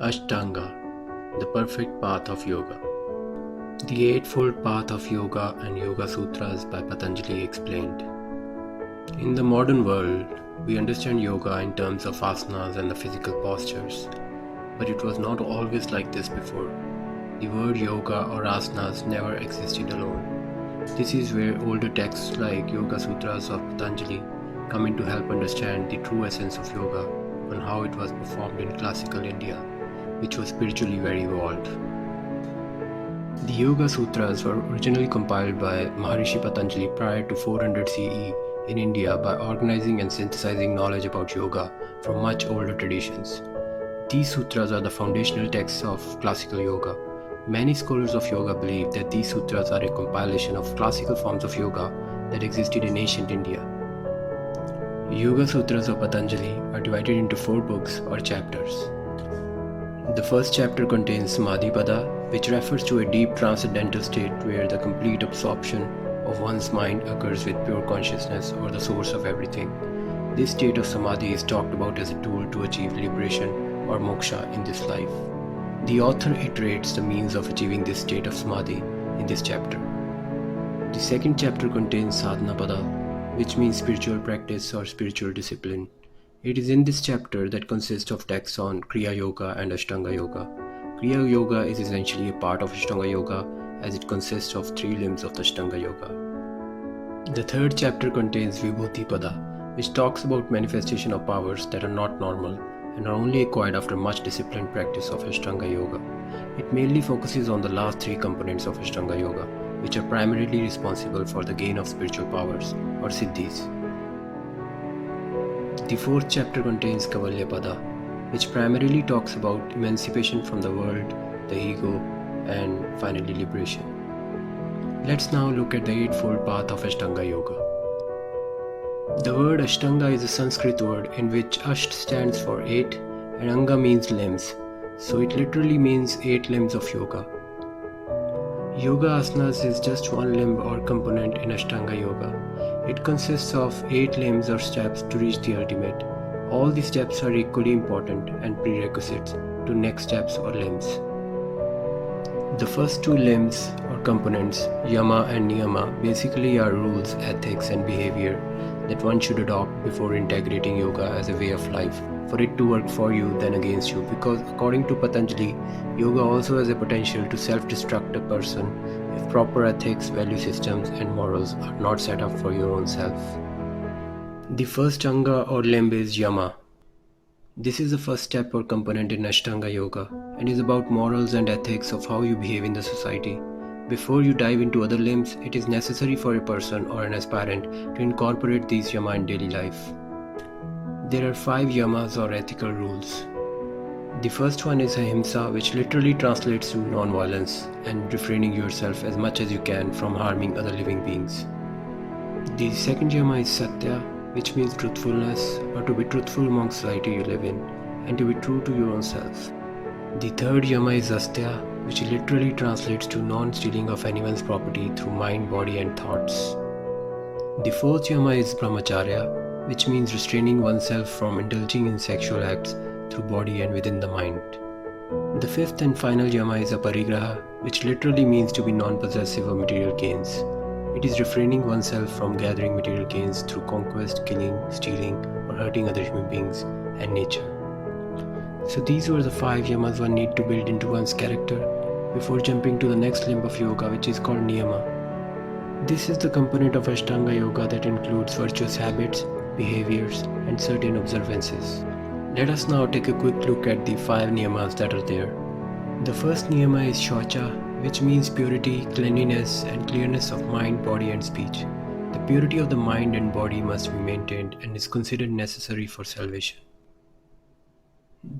Ashtanga, the perfect path of yoga. The eightfold path of yoga and Yoga Sutras by Patanjali explained. In the modern world, we understand yoga in terms of asanas and the physical postures, but it was not always like this before. The word yoga or asanas never existed alone. This is where older texts like Yoga Sutras of Patanjali come in to help understand the true essence of yoga and how it was performed in classical India, which was spiritually very evolved. The Yoga Sutras were originally compiled by Maharishi Patanjali prior to 400 CE in India by organizing and synthesizing knowledge about yoga from much older traditions. These sutras are the foundational texts of classical yoga. Many scholars of yoga believe that these sutras are a compilation of classical forms of yoga that existed in ancient India. Yoga Sutras of Patanjali are divided into 4 books or chapters. The first chapter contains Samadhi Pada, which refers to a deep transcendental state where the complete absorption of one's mind occurs with pure consciousness or the source of everything. This state of Samadhi is talked about as a tool to achieve liberation or Moksha in this life. The author iterates the means of achieving this state of Samadhi in this chapter. The second chapter contains Sadhana Pada, which means spiritual practice or spiritual discipline. It is in this chapter that consists of texts on Kriya Yoga and Ashtanga Yoga. Kriya Yoga is essentially a part of Ashtanga Yoga as it consists of 3 limbs of the Ashtanga Yoga. The third chapter contains Vibhuti Pada, which talks about manifestation of powers that are not normal and are only acquired after much disciplined practice of Ashtanga Yoga. It mainly focuses on the last 3 components of Ashtanga Yoga, which are primarily responsible for the gain of spiritual powers or siddhis. The fourth chapter contains Kavalya Pada, which primarily talks about emancipation from the world, the ego, and finally liberation. Let's now look at the eightfold path of Ashtanga Yoga. The word Ashtanga is a Sanskrit word in which Asht stands for 8 and Anga means limbs, so it literally means 8 limbs of yoga. Yoga Asanas is just one limb or component in Ashtanga Yoga. It consists of 8 limbs or steps to reach the ultimate. All these steps are equally important and prerequisites to next steps or limbs. The first 2 limbs or components, Yama and Niyama, basically are rules, ethics and behavior that one should adopt before integrating yoga as a way of life, for it to work for you than against you, because according to Patanjali, yoga also has a potential to self-destruct a person if proper ethics, value systems and morals are not set up for your own self. The first anga or limb is Yama. This is the first step or component in Ashtanga Yoga and is about morals and ethics of how you behave in the society. Before you dive into other limbs, it is necessary for a person or an aspirant to incorporate these Yama in daily life. There are 5 Yamas or ethical rules. The first one is Ahimsa, which literally translates to non-violence and refraining yourself as much as you can from harming other living beings. The second Yama is Satya, which means truthfulness or to be truthful among society you live in and to be true to your own self. The third Yama is Astya, which literally translates to non-stealing of anyone's property through mind, body and thoughts. The fourth Yama is Brahmacharya, which means restraining oneself from indulging in sexual acts through body and within the mind. The fifth and final Yama is Aparigraha, which literally means to be non-possessive of material gains. It is refraining oneself from gathering material gains through conquest, killing, stealing or hurting other human beings and nature. So these were the 5 Yamas one need to build into one's character before jumping to the next limb of yoga, which is called Niyama. This is the component of Ashtanga Yoga that includes virtuous habits, behaviors and certain observances. Let us now take a quick look at the 5 Niyamas that are there. The first Niyama is Shaucha, which means purity, cleanliness and clearness of mind, body and speech. The purity of the mind and body must be maintained and is considered necessary for salvation.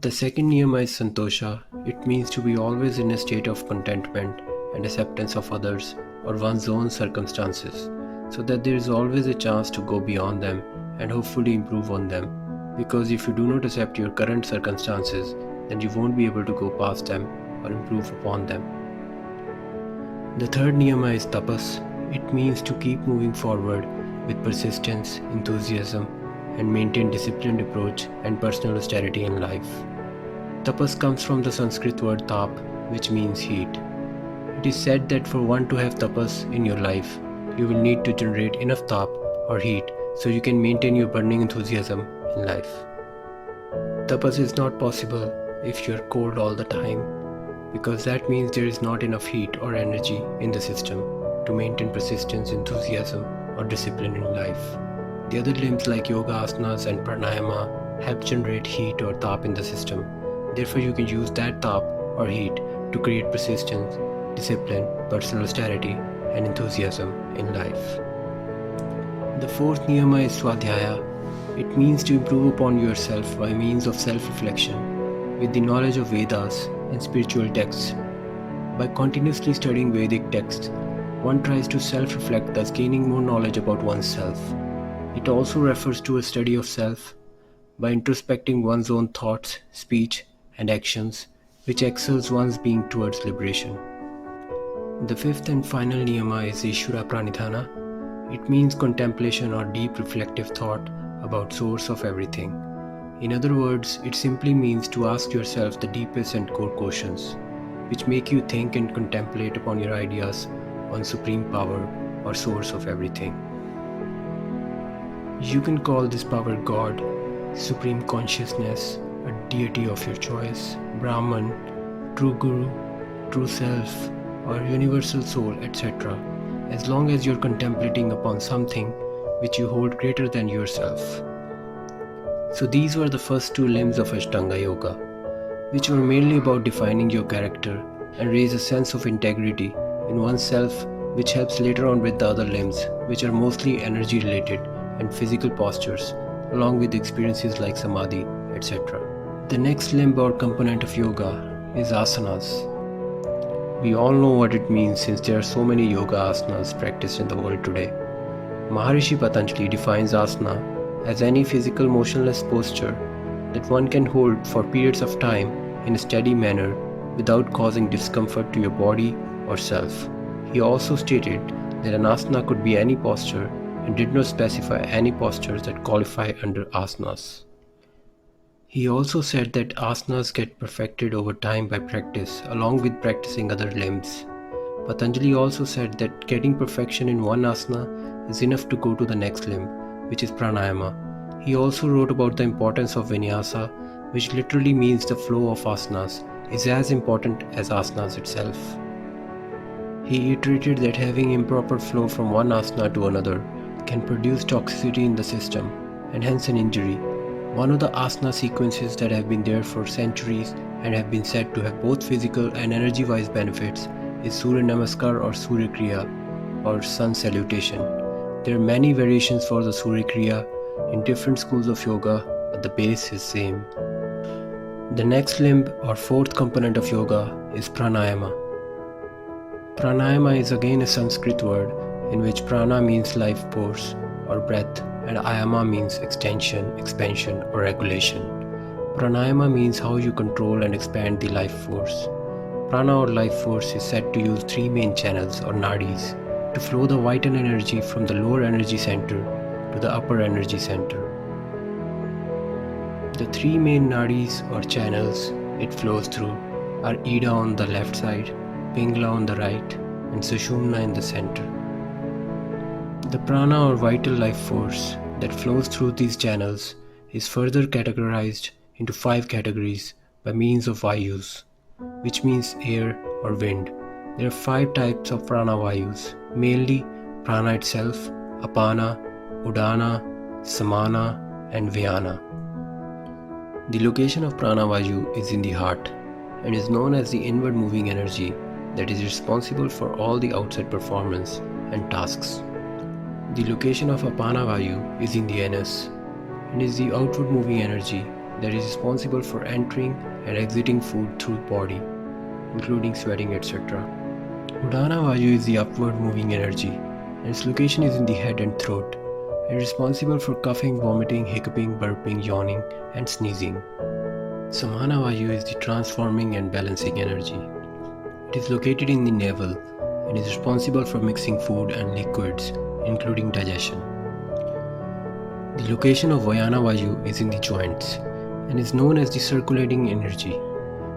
The second Niyama is Santosha. It means to be always in a state of contentment and acceptance of others or one's own circumstances, so that there is always a chance to go beyond them and hopefully improve on them, because if you do not accept your current circumstances, then you won't be able to go past them or improve upon them. The third Niyama is Tapas. It means to keep moving forward with persistence, enthusiasm and maintain disciplined approach and personal austerity in life. Tapas comes from the Sanskrit word tap, which means heat. It is said that for one to have tapas in your life, you will need to generate enough tap or heat so you can maintain your burning enthusiasm in life. Tapas is not possible if you are cold all the time, because that means there is not enough heat or energy in the system to maintain persistence, enthusiasm, or discipline in life. The other limbs like yoga, asanas, and pranayama help generate heat or tap in the system. Therefore, you can use that tap or heat to create persistence, discipline, personal austerity, and enthusiasm in life. The fourth niyama is swadhyaya. It means to improve upon yourself by means of self-reflection with the knowledge of Vedas and spiritual texts. By continuously studying Vedic texts, one tries to self-reflect, thus gaining more knowledge about oneself. It also refers to a study of self by introspecting one's own thoughts, speech, and actions, which excels one's being towards liberation. The fifth and final niyama is Ishvara Pranidhana. It means contemplation or deep reflective thought about source of everything. In other words, it simply means to ask yourself the deepest and core questions, which make you think and contemplate upon your ideas on supreme power or source of everything. You can call this power God, supreme consciousness, a deity of your choice, Brahman, true Guru, true self, or universal soul, etc., as long as you're contemplating upon something which you hold greater than yourself. So these were the first two limbs of Ashtanga Yoga, which were mainly about defining your character and raise a sense of integrity in oneself, which helps later on with the other limbs, which are mostly energy related and physical postures, along with experiences like samadhi, etc. The next limb or component of yoga is asanas. We all know what it means since there are so many yoga asanas practiced in the world today. Maharishi Patanjali defines asana as any physical motionless posture that one can hold for periods of time in a steady manner without causing discomfort to your body or self. He also stated that an asana could be any posture and did not specify any postures that qualify under asanas. He also said that asanas get perfected over time by practice along with practicing other limbs. Patanjali also said that getting perfection in one asana is enough to go to the next limb, which is pranayama. He also wrote about the importance of vinyasa, which literally means the flow of asanas is as important as asanas itself. He iterated that having improper flow from one asana to another can produce toxicity in the system and hence an injury. One of the asana sequences that have been there for centuries and have been said to have both physical and energy-wise benefits is Surya Namaskar or Surya Kriya or Sun Salutation. There are many variations for the Surya Kriya in different schools of yoga, but the base is same. The next limb or fourth component of yoga is pranayama. Pranayama is again a Sanskrit word in which prana means life force or breath and ayama means extension, expansion or regulation. Pranayama means how you control and expand the life force. Prana or life force is said to use three main channels or nadis to flow the vital energy from the lower energy center to the upper energy center. The three main nadis or channels it flows through are Ida on the left side, Pingla on the right, and Sushumna in the center. The prana or vital life force that flows through these channels is further categorized into 5 categories by means of vayus, which means air or wind. There are 5 types of prana vayus, mainly prana itself, apana, udana, samana and vyana. The location of prana vayu is in the heart and is known as the inward moving energy that is responsible for all the outside performance and tasks. The location of Apana Vayu is in the anus and is the outward moving energy that is responsible for entering and exiting food through the body, including sweating, etc. Udana Vayu is the upward moving energy and its location is in the head and throat and is responsible for coughing, vomiting, hiccuping, burping, yawning and sneezing. Samana Vayu is the transforming and balancing energy. It is located in the navel and is responsible for mixing food and liquids, including digestion. The location of Vyana Vayu is in the joints and is known as the circulating energy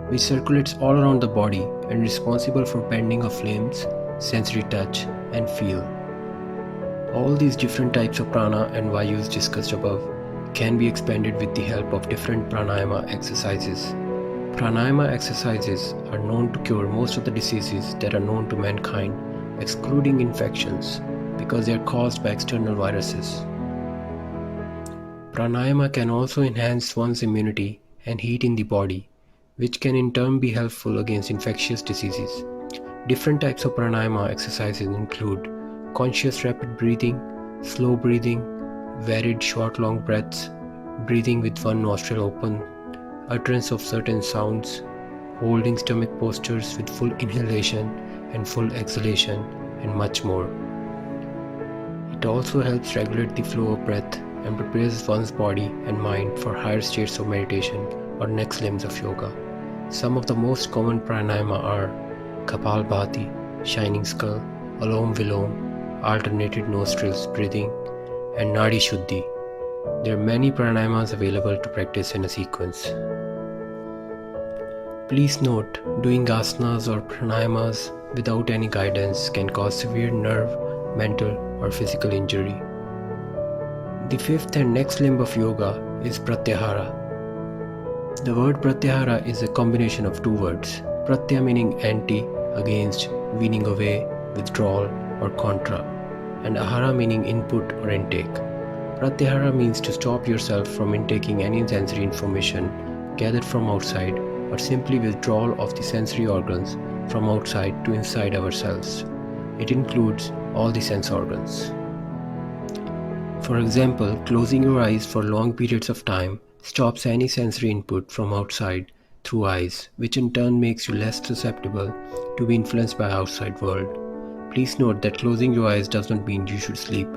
which circulates all around the body and responsible for bending of limbs, sensory touch, and feel. All these different types of prana and vayus discussed above can be expanded with the help of different pranayama exercises. Pranayama exercises are known to cure most of the diseases that are known to mankind, excluding infections, because they are caused by external viruses. Pranayama can also enhance one's immunity and heat in the body, which can in turn be helpful against infectious diseases. Different types of pranayama exercises include conscious rapid breathing, slow breathing, varied short-long breaths, breathing with one nostril open, utterance of certain sounds, holding stomach postures with full inhalation and full exhalation, and much more. It also helps regulate the flow of breath and prepares one's body and mind for higher states of meditation or next limbs of yoga. Some of the most common pranayama are Kapalbhati, shining skull, Alom Vilom, alternated nostrils breathing, and Nadi Shuddhi. There are many pranayamas available to practice in a sequence. Please note, doing asanas or pranayamas without any guidance can cause severe nerve, mental, or physical injury. The fifth and next limb of yoga is Pratyahara. The word Pratyahara is a combination of two words, Pratya meaning anti, against, weaning away, withdrawal, or contra, and Ahara meaning input or intake. Pratyahara means to stop yourself from intaking any sensory information gathered from outside, or simply withdrawal of the sensory organs from outside to inside ourselves. It includes all the sense organs. For example, closing your eyes for long periods of time stops any sensory input from outside through eyes, which in turn makes you less susceptible to be influenced by outside world. Please note that closing your eyes does not mean you should sleep.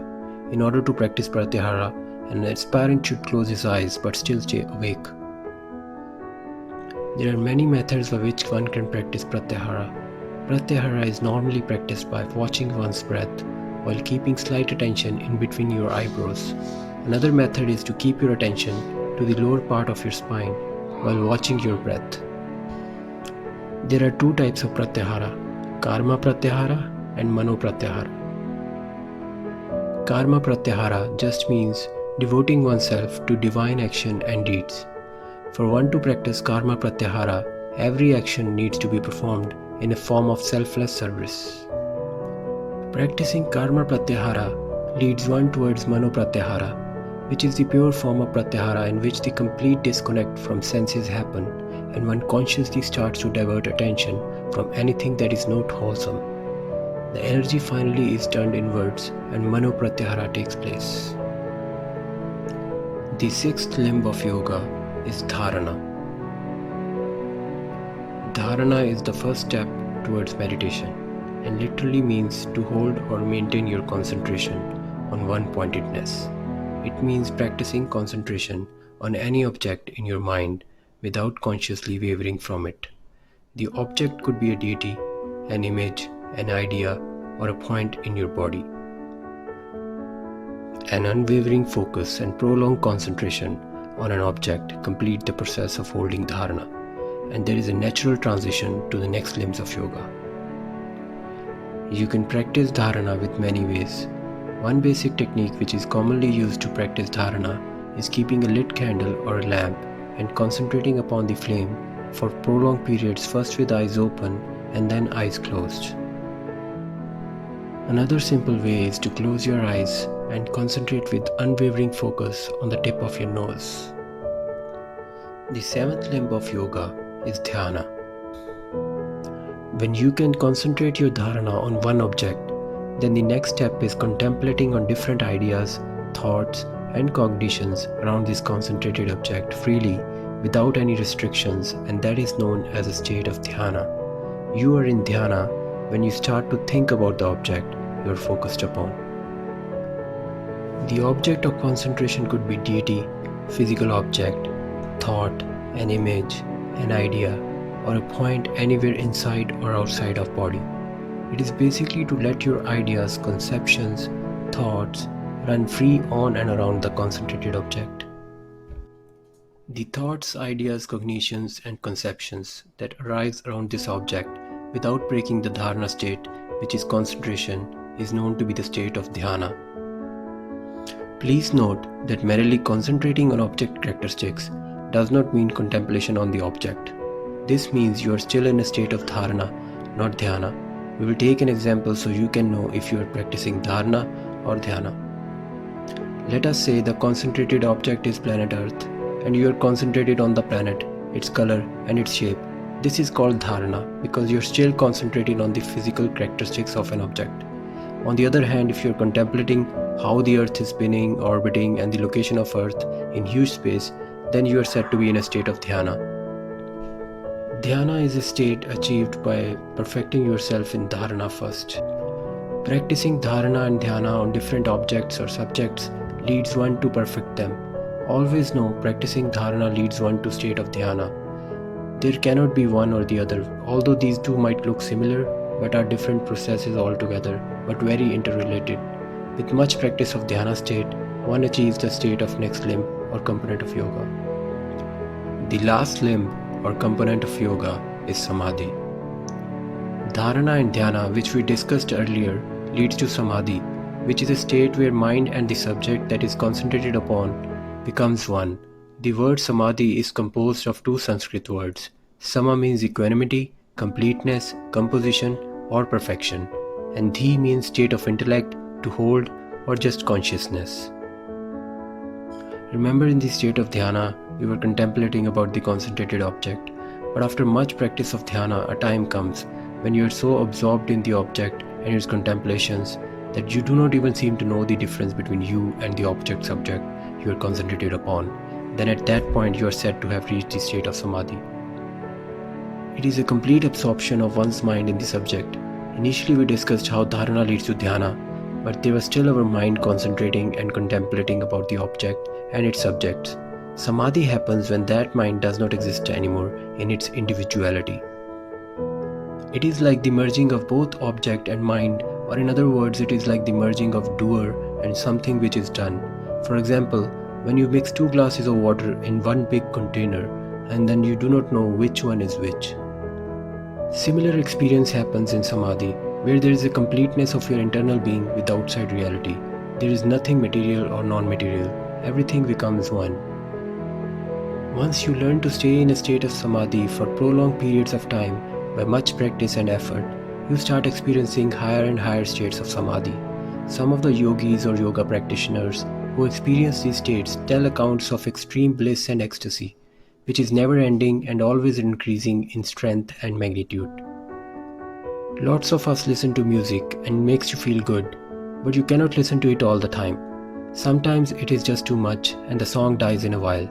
In order to practice Pratyahara, an aspirant should close his eyes but still stay awake. There are many methods by which one can practice Pratyahara. Pratyahara is normally practiced by watching one's breath while keeping slight attention in between your eyebrows. Another method is to keep your attention to the lower part of your spine while watching your breath. There are two types of Pratyahara, Karma Pratyahara and Mano Pratyahara. Karma Pratyahara just means devoting oneself to divine action and deeds. For one to practice Karma Pratyahara, every action needs to be performed in a form of selfless service. Practicing Karma Pratyahara leads one towards Mano Pratyahara, which is the pure form of Pratyahara in which the complete disconnect from senses happen and one consciously starts to divert attention from anything that is not wholesome. The energy finally is turned inwards and Mano Pratyahara takes place. The sixth limb of yoga is Dharana. Dharana is the first step towards meditation and literally means to hold or maintain your concentration on one-pointedness. It means practicing concentration on any object in your mind without consciously wavering from it. The object could be a deity, an image, an idea, or a point in your body. An unwavering focus and prolonged concentration on an object complete the process of holding dharana, and there is a natural transition to the next limbs of yoga. You can practice dharana with many ways. One basic technique which is commonly used to practice dharana is keeping a lit candle or a lamp and concentrating upon the flame for prolonged periods, first with eyes open and then eyes closed. Another simple way is to close your eyes and concentrate with unwavering focus on the tip of your nose. The seventh limb of yoga is Dhyana. When you can concentrate your dharana on one object, then the next step is contemplating on different ideas, thoughts, and cognitions around this concentrated object freely without any restrictions, and that is known as a state of Dhyana. You are in Dhyana when you start to think about the object you are focused upon. The object of concentration could be deity, physical object, thought, an image, an idea, or a point anywhere inside or outside of body. It is basically to let your ideas, conceptions, thoughts run free on and around the concentrated object. The thoughts, ideas, cognitions, and conceptions that arise around this object without breaking the Dharana state, which is concentration, is known to be the state of Dhyana. Please note that merely concentrating on object characteristics does not mean contemplation on the object. This means you are still in a state of Dharana, not Dhyana. We will take an example so you can know if you are practicing Dharana or Dhyana. Let us say the concentrated object is planet Earth and you are concentrated on the planet, its color and its shape. This is called Dharana because you are still concentrating on the physical characteristics of an object. On the other hand, if you are contemplating how the Earth is spinning, orbiting and the location of Earth in huge space, then you are said to be in a state of Dhyana. Dhyana is a state achieved by perfecting yourself in Dharana first. Practicing Dharana and Dhyana on different objects or subjects leads one to perfect them. Always know practicing Dharana leads one to state of Dhyana. There cannot be one or the other, although these two might look similar but are different processes altogether, but very interrelated. With much practice of Dhyana state, one achieves the state of next limb or component of yoga. The last limb or component of yoga is Samadhi. Dharana and Dhyana, which we discussed earlier, leads to Samadhi, which is a state where mind and the subject that is concentrated upon becomes one. The word Samadhi is composed of two Sanskrit words. Sama means equanimity, completeness, composition, or perfection, and Dhi means state of intellect, to hold, or just consciousness. Remember, in the state of Dhyana, we were contemplating about the concentrated object, but after much practice of Dhyana, a time comes when you are so absorbed in the object and its contemplations that you do not even seem to know the difference between you and the object subject you are concentrated upon. Then at that point you are said to have reached the state of Samadhi. It is a complete absorption of one's mind in the subject. Initially we discussed how Dharana leads to Dhyana, but there was still our mind concentrating and contemplating about the object and its subjects. Samadhi happens when that mind does not exist anymore in its individuality. It is like the merging of both object and mind, or in other words, it is like the merging of doer and something which is done. For example, when you mix 2 glasses of water in one big container and then you do not know which one is which. Similar experience happens in Samadhi, where there is a completeness of your internal being with outside reality. There is nothing material or non-material. Everything becomes one. Once you learn to stay in a state of Samadhi for prolonged periods of time by much practice and effort, you start experiencing higher and higher states of Samadhi. Some of the yogis or yoga practitioners who experience these states tell accounts of extreme bliss and ecstasy, which is never ending and always increasing in strength and magnitude. Lots of us listen to music and it makes you feel good, but you cannot listen to it all the time. Sometimes it is just too much and the song dies in a while.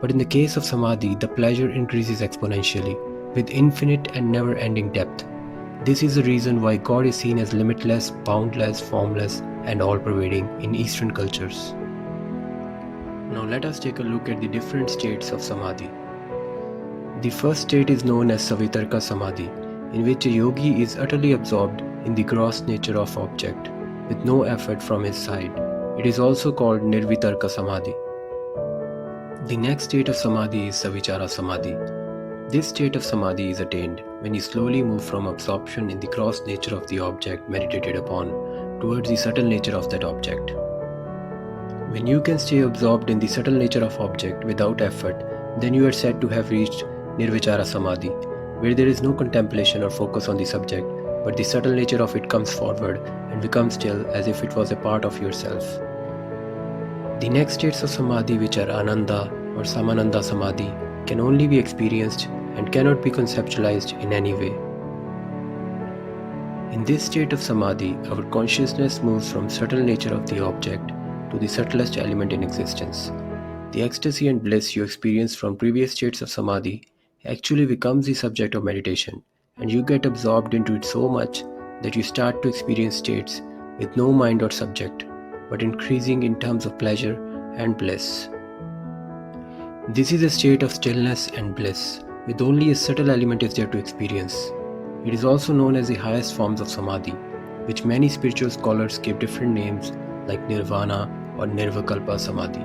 But in the case of Samadhi, the pleasure increases exponentially, with infinite and never-ending depth. This is the reason why God is seen as limitless, boundless, formless, and all-pervading in Eastern cultures. Now let us take a look at the different states of Samadhi. The first state is known as Savitarka Samadhi, in which a yogi is utterly absorbed in the gross nature of object, with no effort from his side. It is also called Nirvitarka Samadhi. The next state of Samadhi is Savichara Samadhi. This state of Samadhi is attained when you slowly move from absorption in the gross nature of the object meditated upon towards the subtle nature of that object. When you can stay absorbed in the subtle nature of object without effort, then you are said to have reached Nirvichara Samadhi, where there is no contemplation or focus on the subject, but the subtle nature of it comes forward and becomes still as if it was a part of yourself. The next states of Samadhi, which are Ananda or Samananda Samadhi, can only be experienced and cannot be conceptualized in any way. In this state of Samadhi, our consciousness moves from subtle nature of the object to the subtlest element in existence. The ecstasy and bliss you experienced from previous states of Samadhi actually becomes the subject of meditation, and you get absorbed into it so much that you start to experience states with no mind or subject, but increasing in terms of pleasure and bliss. This is a state of stillness and bliss, with only a subtle element is there to experience. It is also known as the highest forms of Samadhi, which many spiritual scholars give different names like Nirvana or Nirvikalpa Samadhi.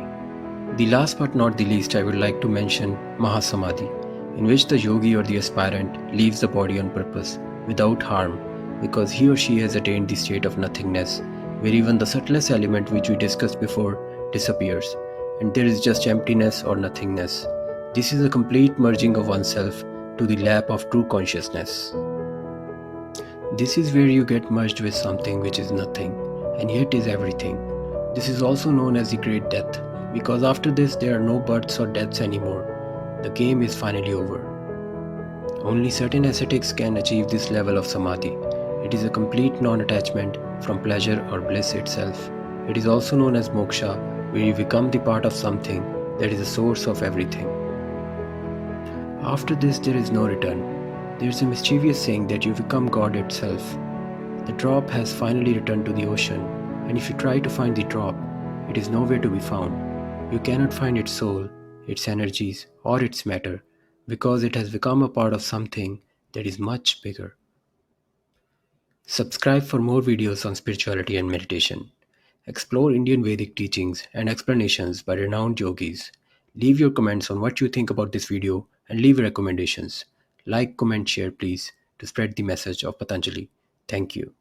The last but not the least, I would like to mention Mahasamadhi, in which the yogi or the aspirant leaves the body on purpose, without harm, because he or she has attained the state of nothingness, where even the subtlest element which we discussed before disappears, and there is just emptiness or nothingness. This is a complete merging of oneself to the lap of true consciousness. This is where you get merged with something which is nothing, and yet is everything. This is also known as the Great Death, because after this there are no births or deaths anymore. The game is finally over. Only certain ascetics can achieve this level of samadhi. It is a complete non-attachment from pleasure or bliss itself. It is also known as moksha, where you become the part of something that is the source of everything. After this there is no return. There is a mischievous saying that you become God itself. The drop has finally returned to the ocean, and if you try to find the drop, it is nowhere to be found. You cannot find its soul, its energies, or its matter, because it has become a part of something that is much bigger. Subscribe for more videos on spirituality and meditation. Explore Indian Vedic teachings and explanations by renowned yogis. Leave your comments on what you think about this video and leave recommendations. Like, comment, share please to spread the message of Patanjali. Thank you.